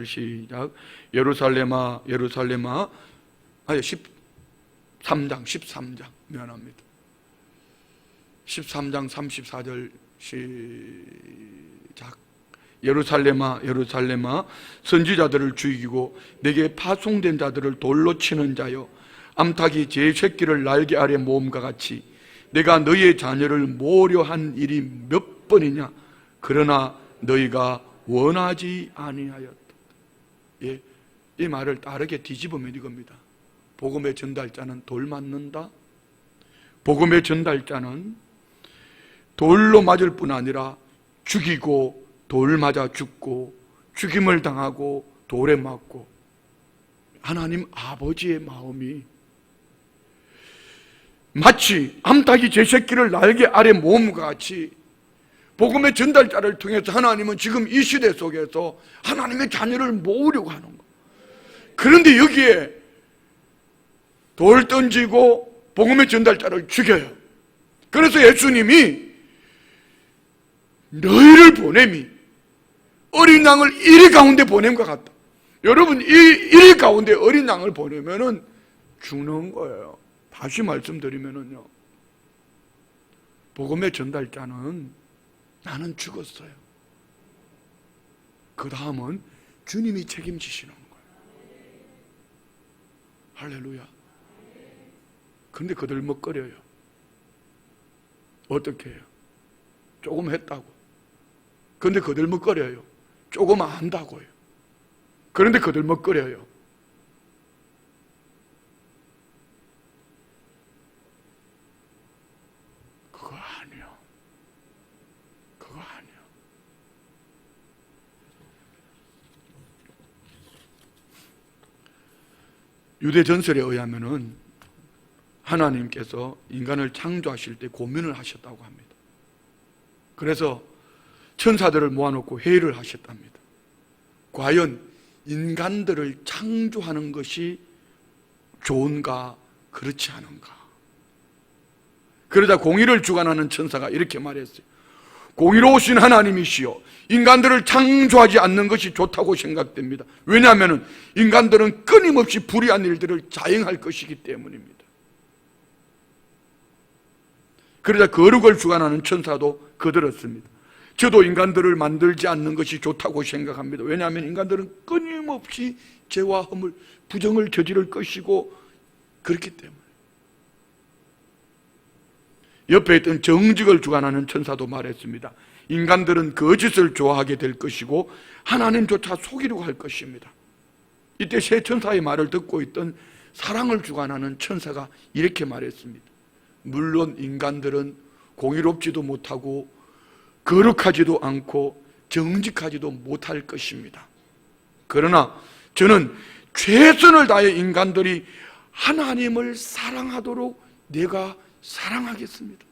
시작. 예루살렘아 예루살렘아, 아니 13장 미안합니다. 13장 34절 시작. 예루살렘아 예루살렘아, 선지자들을 죽이고 내게 파송된 자들을 돌로 치는 자여, 암탉이 제 새끼를 날개 아래 모음과 같이 내가 너희의 자녀를 모으려 한 일이 몇 번이냐. 그러나 너희가 원하지 아니하였다. 예, 이 말을 다르게 뒤집으면 이겁니다. 복음의 전달자는 돌 맞는다. 복음의 전달자는 돌로 맞을 뿐 아니라 죽이고 돌 맞아 죽고 죽임을 당하고 돌에 맞고, 하나님 아버지의 마음이 마치 암탉이 제 새끼를 날개 아래 모음과 같이 복음의 전달자를 통해서 하나님은 지금 이 시대 속에서 하나님의 자녀를 모으려고 하는 거. 그런데 여기에 돌 던지고 복음의 전달자를 죽여요. 그래서 예수님이 너희를 보냄이 어린 양을 이리 가운데 보냄과 같다. 여러분, 이리 가운데 어린 양을 보내면은 죽는 거예요. 다시 말씀드리면은요, 복음의 전달자는 나는 죽었어요. 그 다음은 주님이 책임지시는 거예요. 할렐루야. 근데 그들 먹거려요. 어떻게 해요? 조금 했다고. 근데 그들 먹거려요. 조금 안다고요. 그런데 그들 먹거려요. 그거 아니요. 그거 아니요. 유대 전설에 의하면은 하나님께서 인간을 창조하실 때 고민을 하셨다고 합니다. 그래서 천사들을 모아놓고 회의를 하셨답니다. 과연 인간들을 창조하는 것이 좋은가 그렇지 않은가. 그러자 공의를 주관하는 천사가 이렇게 말했어요. 공의로우신 하나님이시여, 인간들을 창조하지 않는 것이 좋다고 생각됩니다. 왜냐하면 인간들은 끊임없이 불의한 일들을 자행할 것이기 때문입니다. 그러자 거룩을 주관하는 천사도 거들었습니다. 저도 인간들을 만들지 않는 것이 좋다고 생각합니다. 왜냐하면 인간들은 끊임없이 죄와 허물, 부정을 저지를 것이고 그렇기 때문에. 옆에 있던 정직을 주관하는 천사도 말했습니다. 인간들은 거짓을 좋아하게 될 것이고 하나님조차 속이려고 할 것입니다. 이때 세 천사의 말을 듣고 있던 사랑을 주관하는 천사가 이렇게 말했습니다. 물론 인간들은 공의롭지도 못하고 거룩하지도 않고 정직하지도 못할 것입니다. 그러나 저는 최선을 다해 인간들이 하나님을 사랑하도록 내가 사랑하겠습니다.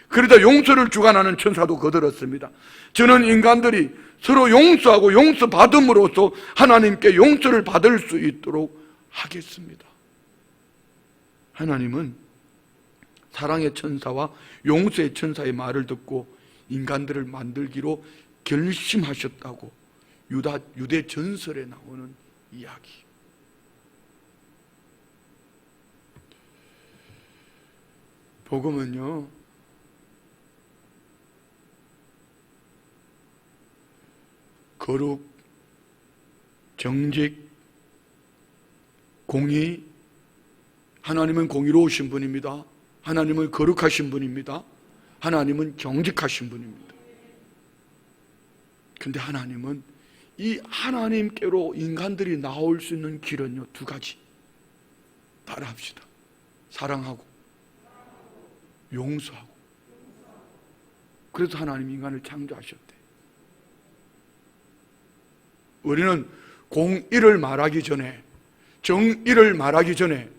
그러다 용서를 주관하는 천사도 거들었습니다. 저는 인간들이 서로 용서하고 용서받음으로써 하나님께 용서를 받을 수 있도록 하겠습니다. 하나님은 사랑의 천사와 용서의 천사의 말을 듣고 인간들을 만들기로 결심하셨다고 유대 전설에 나오는 이야기. 복음은요, 거룩, 정직, 공의, 하나님은 공의로우신 분입니다. 하나님은 거룩하신 분입니다. 하나님은 정직하신 분입니다. 근데 하나님은 이 하나님께로 인간들이 나올 수 있는 길은요, 두 가지. 따라합시다. 사랑하고 용서하고. 그래서 하나님 인간을 창조하셨대. 우리는 공의를 말하기 전에, 정의를 말하기 전에,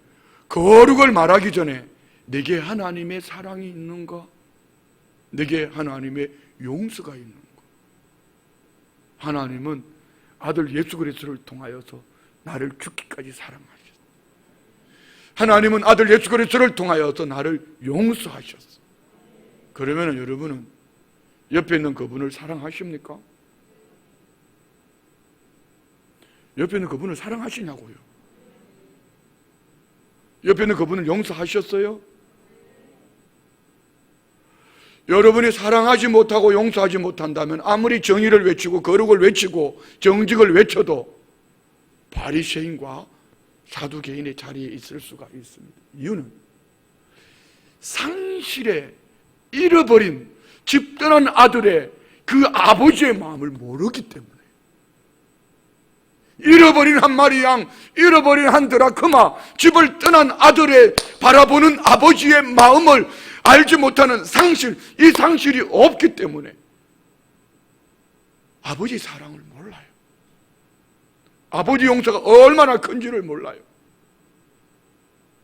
거룩을 말하기 전에 내게 하나님의 사랑이 있는가? 내게 하나님의 용서가 있는가? 하나님은 아들 예수 그리스도를 통하여서 나를 죽기까지 사랑하셨어. 하나님은 아들 예수 그리스도를 통하여서 나를 용서하셨어. 그러면 여러분은 옆에 있는 그분을 사랑하십니까? 옆에 있는 그분을 사랑하시냐고요? 옆에 있는 그분을 용서하셨어요? 여러분이 사랑하지 못하고 용서하지 못한다면 아무리 정의를 외치고 거룩을 외치고 정직을 외쳐도 바리새인과 사두개인의 자리에 있을 수가 있습니다. 이유는 상실에 잃어버린 집 떠난 아들의 그 아버지의 마음을 모르기 때문에, 잃어버린 한 마리 양, 잃어버린 한 드라크마, 집을 떠난 아들의 바라보는 아버지의 마음을 알지 못하는 상실, 이 상실이 없기 때문에 아버지 사랑을 몰라요. 아버지 용서가 얼마나 큰지를 몰라요.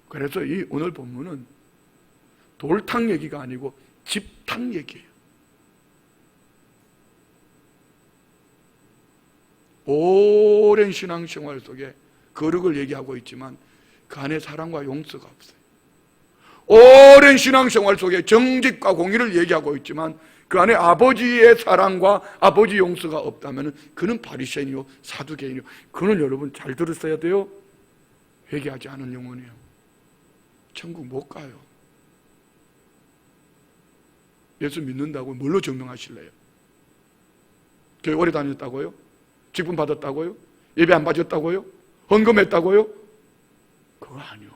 그래서 이 오늘 본문은 돌탕 얘기가 아니고 집탕 얘기예요. 오랜 신앙생활 속에 거룩을 얘기하고 있지만 그 안에 사랑과 용서가 없어요. 오랜 신앙생활 속에 정직과 공의를 얘기하고 있지만 그 안에 아버지의 사랑과 아버지 용서가 없다면 그는 바리새인이요 사두개인이요. 그는 여러분 잘 들으셔야 돼요. 회개하지 않은 영혼이에요. 천국 못 가요. 예수 믿는다고 뭘로 증명하실래요? 교회 오래 다녔다고요? 직분 받았다고요? 예배 안 받았다고요? 헌금했다고요? 그거 아니요.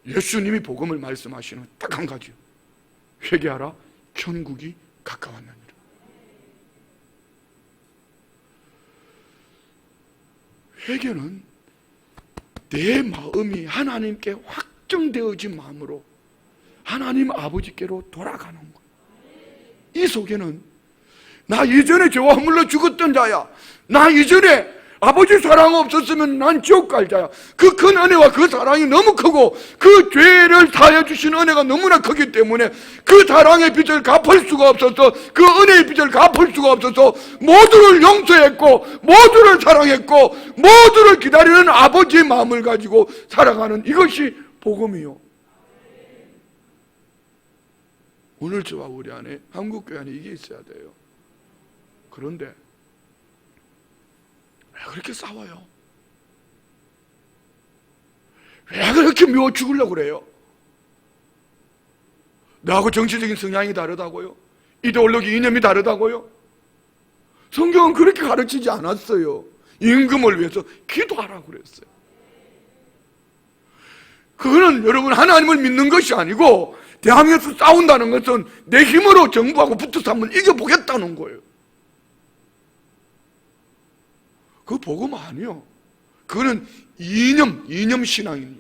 예수님이 복음을 말씀하시는 딱 한 가지요. 회개하라, 천국이 가까웠느니라. 회개는 내 마음이 하나님께 확정되어진 마음으로 하나님 아버지께로 돌아가는 거예요. 이 속에는 나 이전에 죄와 허물로 죽었던 자야, 나 이전에 아버지 사랑 없었으면 난 지옥 갈 자야. 그 큰 은혜와 그 사랑이 너무 크고 그 죄를 사해 주신 은혜가 너무나 크기 때문에 그 사랑의 빚을 갚을 수가 없어서, 그 은혜의 빚을 갚을 수가 없어서 모두를 용서했고 모두를 사랑했고 모두를 기다리는 아버지의 마음을 가지고 살아가는 이것이 복음이요. 오늘 저와 우리 안에, 한국교회 안에 이게 있어야 돼요. 그런데 왜 그렇게 싸워요? 왜 그렇게 미워 죽으려고 그래요? 나하고 정치적인 성향이 다르다고요? 이데올로기 이념이 다르다고요? 성경은 그렇게 가르치지 않았어요. 임금을 위해서 기도하라고 그랬어요. 그거는 여러분 하나님을 믿는 것이 아니고 대항에서 싸운다는 것은 내 힘으로 정부하고 붙어서 한번 이겨보겠다는 거예요. 그거 복음 아니요. 그거는 이념 신앙이에요.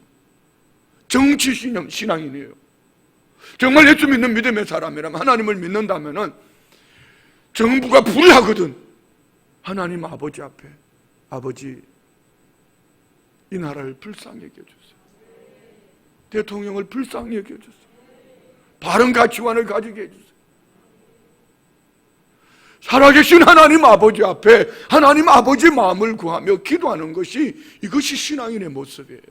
정치 신앙이에요. 정말 예수 믿는 믿음의 사람이라면, 하나님을 믿는다면은 정부가 불의하거든 하나님 아버지 앞에, 아버지 이 나라를 불쌍히 여겨주세요. 대통령을 불쌍히 여겨주세요. 바른 가치관을 가지게 해주세요. 살아계신 하나님 아버지 앞에 하나님 아버지의 마음을 구하며 기도하는 것이, 이것이 신앙인의 모습이에요.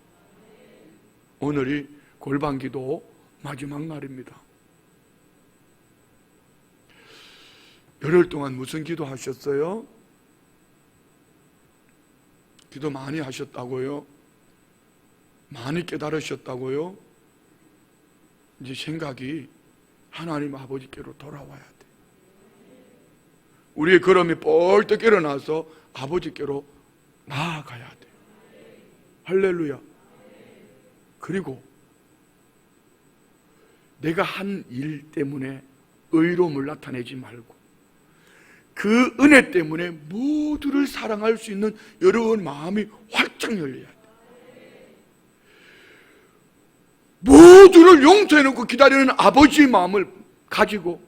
오늘이 골방기도 마지막 날입니다. 열흘 동안 무슨 기도 하셨어요? 기도 많이 하셨다고요? 많이 깨달으셨다고요? 이제 생각이 하나님 아버지께로 돌아와야 돼. 우리의 걸음이 뻘떡 일어나서 아버지께로 나아가야 돼. 할렐루야. 그리고 내가 한 일 때문에 의로움을 나타내지 말고 그 은혜 때문에 모두를 사랑할 수 있는 여러분 마음이 활짝 열려야 돼. 모두를 용서해놓고 기다리는 아버지의 마음을 가지고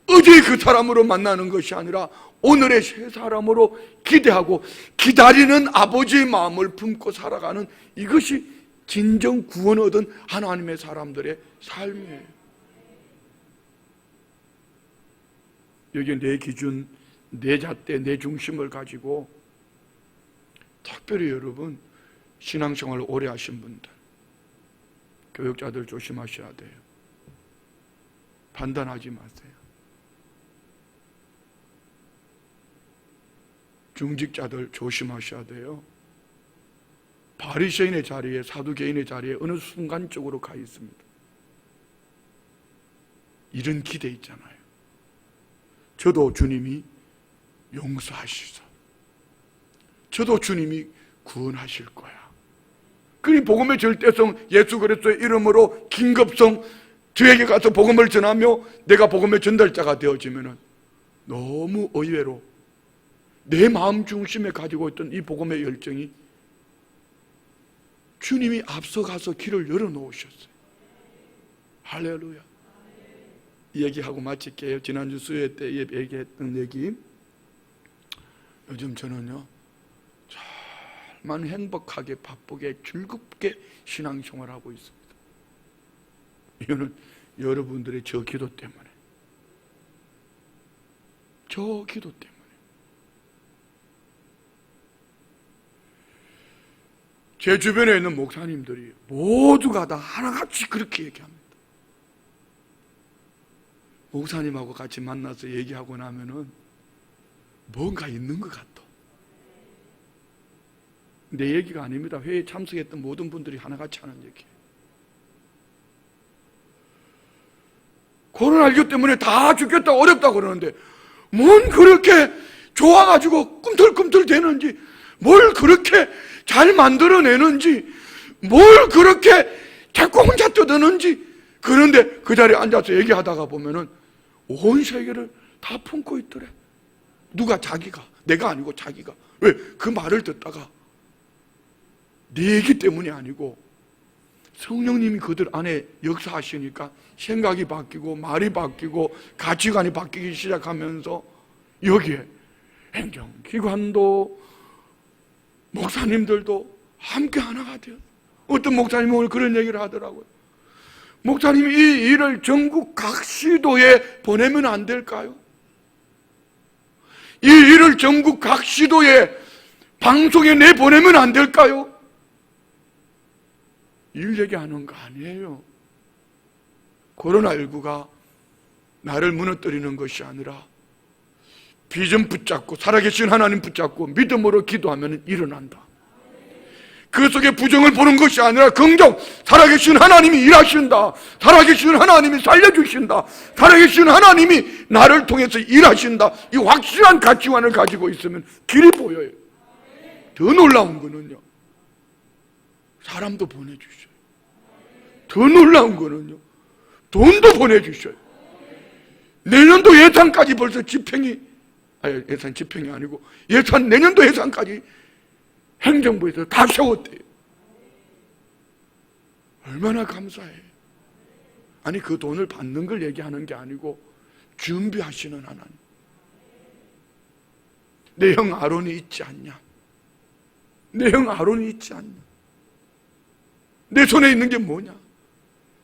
어제 그 사람으로 만나는 것이 아니라 오늘의 새 사람으로 기대하고 기다리는 아버지의 마음을 품고 살아가는, 이것이 진정 구원 얻은 하나님의 사람들의 삶이에요. 여기 내 기준, 내 잣대, 내 중심을 가지고 특별히 여러분 신앙생활을 오래 하신 분들, 교육자들 조심하셔야 돼요. 판단하지 마세요. 중직자들 조심하셔야 돼요. 바리새인의 자리에, 사두개인의 자리에 어느 순간적으로 가 있습니다. 이런 기대 있잖아요. 저도 주님이 용서하시소. 저도 주님이 구원하실 거야. 그러니 복음의 절대성, 예수 그리스도의 이름으로 긴급성, 저에게 가서 복음을 전하며 내가 복음의 전달자가 되어지면 너무 의외로 내 마음 중심에 가지고 있던 이 복음의 열정이 주님이 앞서가서 길을 열어놓으셨어요. 할렐루야. 이 얘기하고 마칠게요. 지난주 수요일 때 얘기했던 얘기. 요즘 저는요 정말 행복하게 바쁘게 즐겁게 신앙생활하고 있습니다. 이거는 여러분들의 저 기도 때문에, 저 기도 때문에. 제 주변에 있는 목사님들이 모두가 다 하나같이 그렇게 얘기합니다. 목사님하고 같이 만나서 얘기하고 나면은 뭔가 있는 것 같아. 내 얘기가 아닙니다. 회의에 참석했던 모든 분들이 하나같이 하는 얘기예요. 코로나19 때문에 다 죽겠다, 어렵다 그러는데 뭔 그렇게 좋아가지고 꿈틀꿈틀 되는지, 뭘 그렇게 잘 만들어내는지, 뭘 그렇게 자꾸 혼자 떠드는지. 그런데 그 자리에 앉아서 얘기하다가 보면은 온 세계를 다 품고 있더래. 누가? 자기가. 내가 아니고 자기가. 왜? 그 말을 듣다가 내 얘기 때문이 아니고 성령님이 그들 안에 역사하시니까 생각이 바뀌고 말이 바뀌고 가치관이 바뀌기 시작하면서 여기에 행정기관도 목사님들도 함께 하나가 돼요. 어떤 목사님은 오늘 그런 얘기를 하더라고요. 목사님이 이 일을 전국 각 시도에 보내면 안 될까요? 이 일을 전국 각 시도에 방송에 내보내면 안 될까요? 일 얘기하는 거 아니에요. 코로나19가 나를 무너뜨리는 것이 아니라 비전 붙잡고 살아계신 하나님 붙잡고 믿음으로 기도하면 일어난다. 그 속에 부정을 보는 것이 아니라 긍정, 살아계신 하나님이 일하신다, 살아계신 하나님이 살려주신다, 살아계신 하나님이 나를 통해서 일하신다, 이 확실한 가치관을 가지고 있으면 길이 보여요. 더 놀라운 거는요, 사람도 보내주셔요. 더 놀라운 거는요, 돈도 보내주셔요. 내년도 예산까지 벌써 예산 집행이 아니고 내년도 예산까지 행정부에서 다 세웠대요. 얼마나 감사해요. 아니, 그 돈을 받는 걸 얘기하는 게 아니고 준비하시는 하나님. 내 형 아론이 있지 않냐? 내 형 아론이 있지 않냐? 내 손에 있는 게 뭐냐?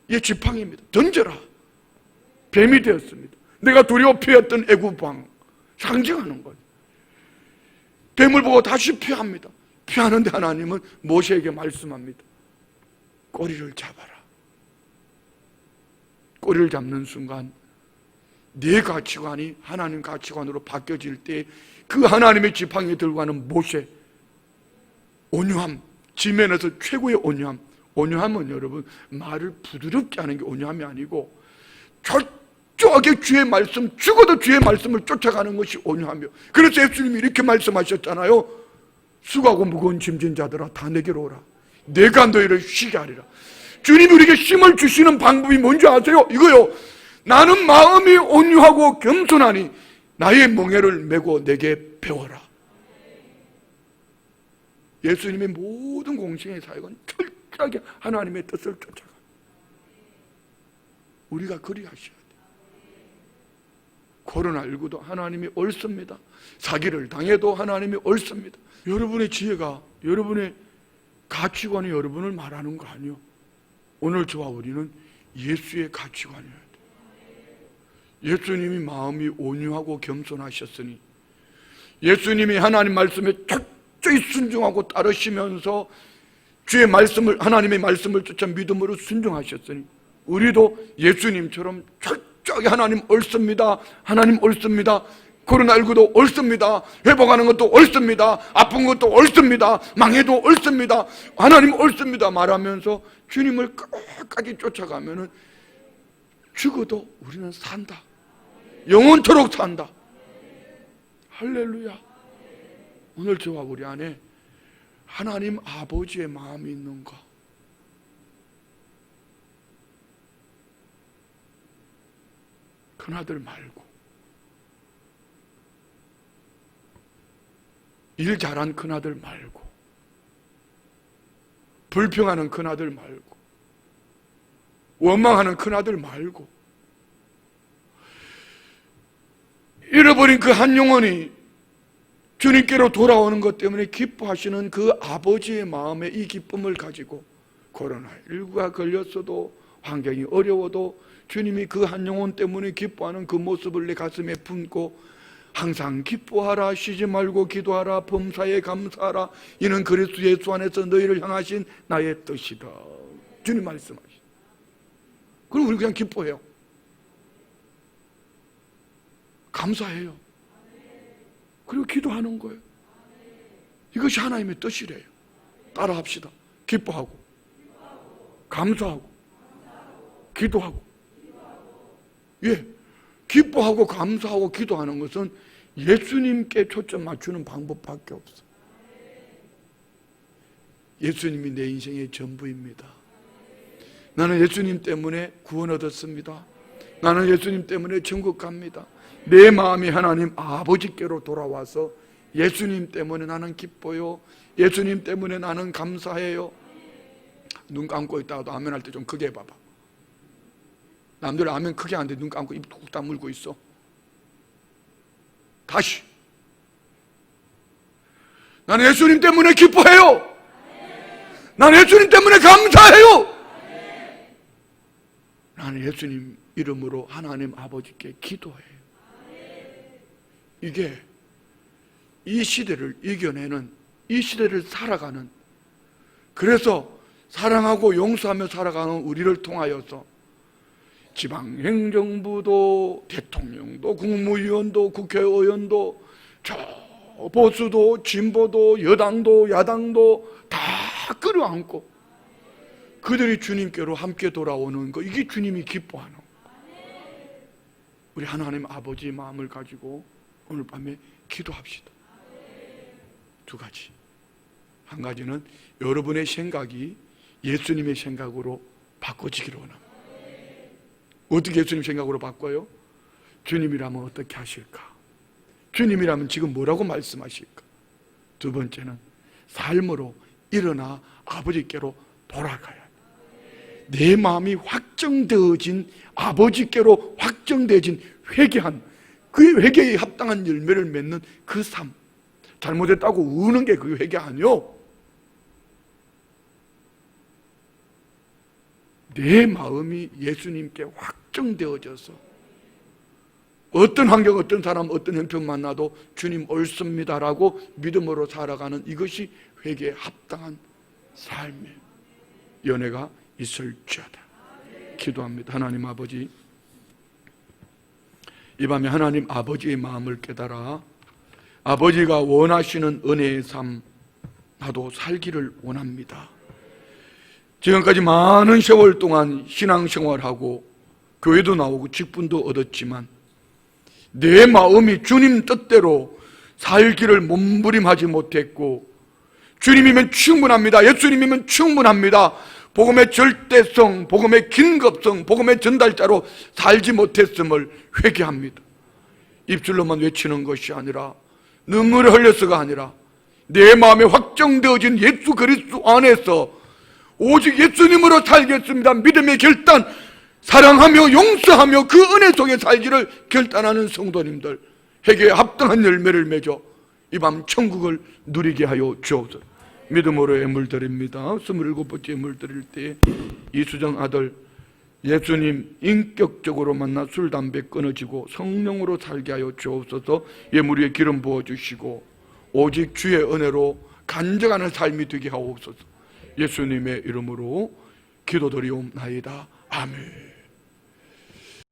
이게 지팡이입니다. 던져라. 뱀이 되었습니다. 내가 두려워 피했던 애굽왕 상징하는 거예요. 뱀을 보고 다시 피합니다. 피하는데 하나님은 모세에게 말씀합니다. 꼬리를 잡아라. 꼬리를 잡는 순간 내 가치관이 하나님 가치관으로 바뀌어질 때 그 하나님의 지팡이 들고 가는 모세, 온유함, 지면에서 최고의 온유함. 온유함은 여러분 말을 부드럽게 하는 게 온유함이 아니고 철저하게 주의 말씀, 죽어도 주의 말씀을 쫓아가는 것이 온유함이요. 그래서 예수님이 이렇게 말씀하셨잖아요. 수고하고 무거운 짐진 자들아 다 내게로 오라. 내가 너희를 쉬게 하리라. 주님이 우리에게 힘을 주시는 방법이 뭔지 아세요? 이거요. 나는 마음이 온유하고 겸손하니 나의 멍에를 메고 내게 배워라. 예수님의 모든 공생의 사역은 철저하게 하나님의 뜻을 쫓아가. 우리가 그리하셔야 돼. 코로나19도 하나님이 옳습니다. 사기를 당해도 하나님이 옳습니다. 여러분의 지혜가, 여러분의 가치관이 여러분을 말하는 거 아니요. 오늘 저와 우리는 예수의 가치관이어야 돼. 예수님이 마음이 온유하고 겸손하셨으니, 예수님이 하나님 말씀에 철저히 순종하고 따르시면서 주의 말씀을, 하나님의 말씀을 쫓아 믿음으로 순종하셨으니, 우리도 예수님처럼 철저하게 하나님 옳습니다, 하나님 옳습니다, 코로나19도 옳습니다, 회복하는 것도 옳습니다, 아픈 것도 옳습니다, 망해도 옳습니다, 하나님 옳습니다 말하면서 주님을 끝까지 쫓아가면은 죽어도 우리는 산다. 영원토록 산다. 할렐루야. 오늘 저와 우리 안에 하나님 아버지의 마음이 있는가? 큰아들 말고, 일 잘한 큰아들 말고, 불평하는 큰아들 말고, 원망하는 큰아들 말고, 잃어버린 그 한 영혼이 주님께로 돌아오는 것 때문에 기뻐하시는 그 아버지의 마음에 이 기쁨을 가지고 코로나19가 걸렸어도, 환경이 어려워도 주님이 그 한 영혼 때문에 기뻐하는 그 모습을 내 가슴에 품고, 항상 기뻐하라, 쉬지 말고 기도하라, 범사에 감사하라, 이는 그리스도 예수 안에서 너희를 향하신 나의 뜻이다. 주님 말씀하시죠. 그럼 우리 그냥 기뻐해요. 감사해요. 그리고 기도하는 거예요. 이것이 하나님의 뜻이래요. 따라합시다. 기뻐하고, 감사하고, 기도하고. 예, 기뻐하고 감사하고 기도하는 것은 예수님께 초점 맞추는 방법밖에 없어. 예수님이 내 인생의 전부입니다. 나는 예수님 때문에 구원 얻었습니다. 나는 예수님 때문에 천국 갑니다. 내 마음이 하나님 아버지께로 돌아와서 예수님 때문에 나는 기뻐요, 예수님 때문에 나는 감사해요. 눈 감고 있다가도 아멘 할 때 좀 크게 해봐봐. 남들 아멘 크게 하는데 눈 감고 입 뚝 다물고 있어. 다시. 나는 예수님 때문에 기뻐해요. 나는 예수님 때문에 감사해요. 나는 예수님 이름으로 하나님 아버지께 기도해요. 이게 이 시대를 이겨내는, 이 시대를 살아가는, 그래서 사랑하고 용서하며 살아가는 우리를 통하여서 지방행정부도, 대통령도, 국무위원도, 국회의원도, 저 보수도, 진보도, 여당도, 야당도 다 끌어안고 그들이 주님께로 함께 돌아오는 거, 이게 주님이 기뻐하는 거. 우리 하나님 아버지의 마음을 가지고 오늘 밤에 기도합시다. 두 가지. 한 가지는 여러분의 생각이 예수님의 생각으로 바꿔지기를 원합니다. 어떻게 예수님 생각으로 바꿔요? 주님이라면 어떻게 하실까? 주님이라면 지금 뭐라고 말씀하실까? 두 번째는 삶으로 일어나 아버지께로 돌아가야 돼. 내 마음이 확정되어진, 아버지께로 확정되어진 회개한, 그 회개에 합당한 열매를 맺는 그 삶. 잘못했다고 우는 게 그 회개 아니요. 내 마음이 예수님께 확정되어져서 어떤 환경, 어떤 사람, 어떤 형편 만나도 주님 옳습니다라고 믿음으로 살아가는, 이것이 회개에 합당한 삶의 연애가 있을지어다. 기도합니다. 하나님 아버지, 이 밤에 하나님 아버지의 마음을 깨달아 아버지가 원하시는 은혜의 삶 나도 살기를 원합니다. 지금까지 많은 세월 동안 신앙생활하고 교회도 나오고 직분도 얻었지만 내 마음이 주님 뜻대로 살기를 몸부림하지 못했고, 주님이면 충분합니다, 예수님이면 충분합니다, 복음의 절대성, 복음의 긴급성, 복음의 전달자로 살지 못했음을 회개합니다. 입술로만 외치는 것이 아니라 눈물을 흘려서가 아니라 내 마음에 확정되어진 예수 그리스도 안에서 오직 예수님으로 살겠습니다, 믿음의 결단, 사랑하며 용서하며 그 은혜 속에 살기를 결단하는 성도님들에게 합당한 열매를 맺어 이 밤 천국을 누리게 하여 주옵소서. 믿음으로 예물 드립니다. 27번째 예물 드릴 때 이수정 아들 예수님 인격적으로 만나 술, 담배 끊어지고 성령으로 살게 하여 주옵소서. 예물 위에 기름 부어주시고 오직 주의 은혜로 간증하는 삶이 되게 하옵소서. 예수님의 이름으로 기도드리옵나이다. 아멘.